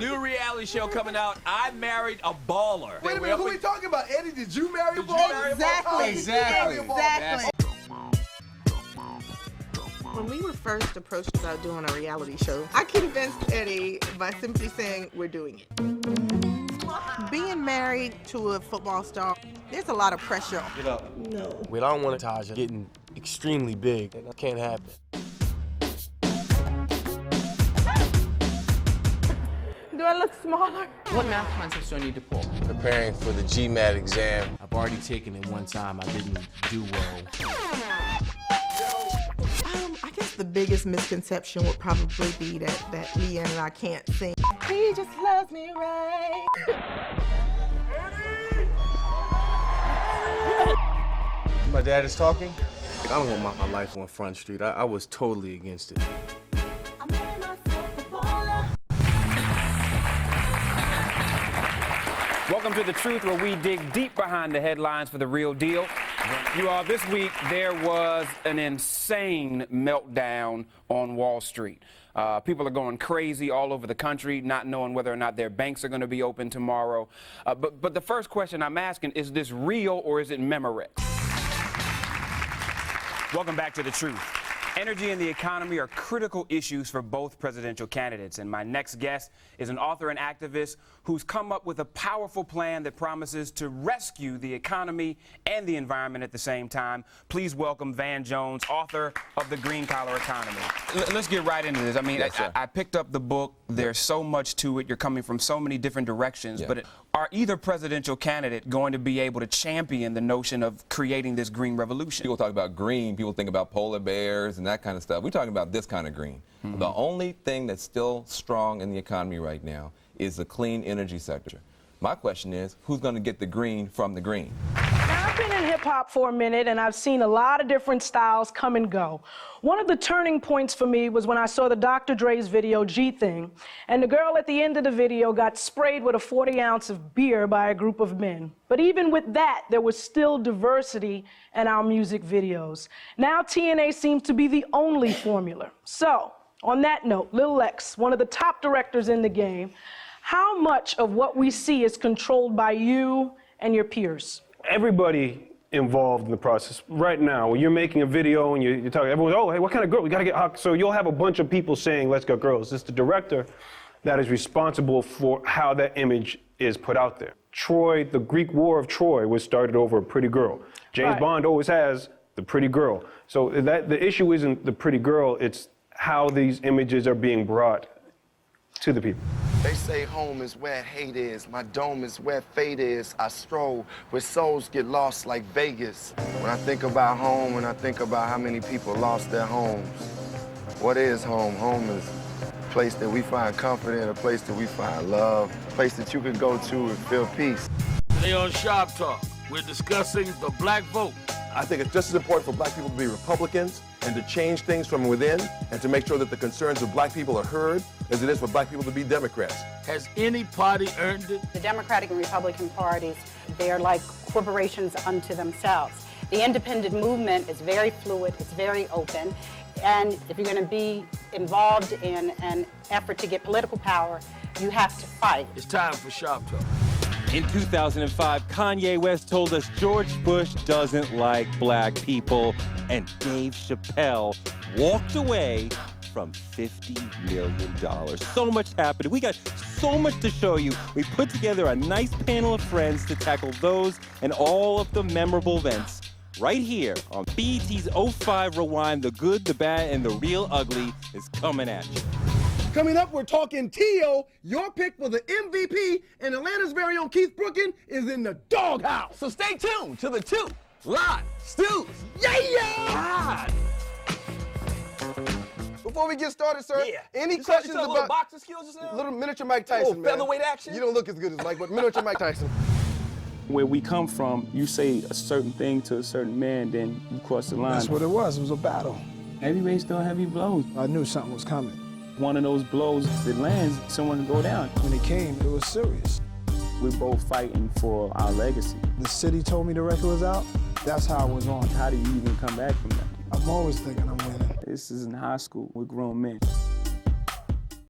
New reality show coming out. I Married a Baller. Wait a minute, who are we talking about? Eddie, did you marry a baller? Exactly. When we were first approached about doing a reality show, I convinced Eddie by simply saying, we're doing it. Being married to a football star, there's a lot of pressure. Get up. No. We don't want Tasha getting extremely big. That can't happen. Do I look smaller? What math concepts do I need to pull? Preparing for the GMAT exam. I've already taken it one time. I didn't do well. I guess the biggest misconception would probably be that Leanne and I can't sing. He just loves me right. My dad is talking. I don't want my life on Front Street. I was totally against it. Welcome to The Truth, where we dig deep behind the headlines for the real deal. You all, this week there was an insane meltdown on Wall Street. People are going crazy all over the country, not knowing whether or not their banks are going to be open tomorrow. But the first question I'm asking, is this real or is it Memorex? Welcome back to The Truth. Energy and the economy are critical issues for both presidential candidates, and my next guest is an author and activist who's come up with a powerful plan that promises to rescue the economy and the environment at the same time. Please welcome Van Jones, author of The Green Collar Economy. Let's get right into this. I mean, yes, I picked up the book. There's so much to it. You're coming from so many different directions, but are either presidential candidate going to be able to champion the notion of creating this green revolution? People talk about green, people think about polar bears and that kind of stuff. We're talking about this kind of green. The only thing that's still strong in the economy right now is the clean energy sector. My question is, who's going to get the green from the green? Now, I've been in hip-hop for a minute, and I've seen a lot of different styles come and go. One of the turning points for me was when I saw the Dr. Dre's video, G-Thing, and the girl at the end of the video got sprayed with a 40-ounce of beer by a group of men. But even with that, there was still diversity in our music videos. Now TNA seems to be the only formula. So, on that note, Lil X, one of the top directors in the game, how much of what we see is controlled by you and your peers? Everybody involved in the process. Right now, when you're making a video and you're talking, everyone's, oh, hey, what kind of girl? We gotta get hot. So you'll have a bunch of people saying, let's go girls. It's the director that is responsible for how that image is put out there. Troy, the Greek War of Troy was started over a pretty girl. James Bond always has the pretty girl. So the issue isn't the pretty girl, it's how these images are being brought to the people. They say home is where hate is. My dome is where fate is. I stroll where souls get lost like Vegas. When I think about home, when I think about how many people lost their homes, what is home? Home is a place that we find comfort in, a place that we find love, a place that you can go to and feel peace. Today on Shop Talk, we're discussing the black vote. I think it's just as important for black people to be Republicans and to change things from within and to make sure that the concerns of black people are heard as it is for black people to be Democrats. Has any party earned it? The Democratic and Republican parties, they are like corporations unto themselves. The independent movement is very fluid, it's very open, and if you're going to be involved in an effort to get political power, you have to fight. It's time for Shop Talk. In 2005, Kanye West told us George Bush doesn't like black people, and Dave Chappelle walked away from $50 million. So much happened. We got so much to show you. We put together a nice panel of friends to tackle those and all of the memorable events right here on BET's 05 Rewind. The good, the bad, and the real ugly is coming at you. Coming up, we're talking T.O. Your pick for the MVP, and Atlanta's very own Keith Brookin is in the doghouse. So stay tuned to the two live stews. Yeah! Before we get started, sir, any questions about little boxing skills just now? Little miniature Mike Tyson, man. Featherweight action? You don't look as good as Mike, but miniature Mike Tyson. Where we come from, you say a certain thing to a certain man, then you cross the line. That's what it was. It was a battle. Heavyweights throw heavy blows. I knew something was coming. One of those blows that lands, someone can go down. When he came, it was serious. We're both fighting for our legacy. The city told me the record was out. That's how I was on. How do you even come back from that? I'm always thinking I'm winning. This is in high school with grown men.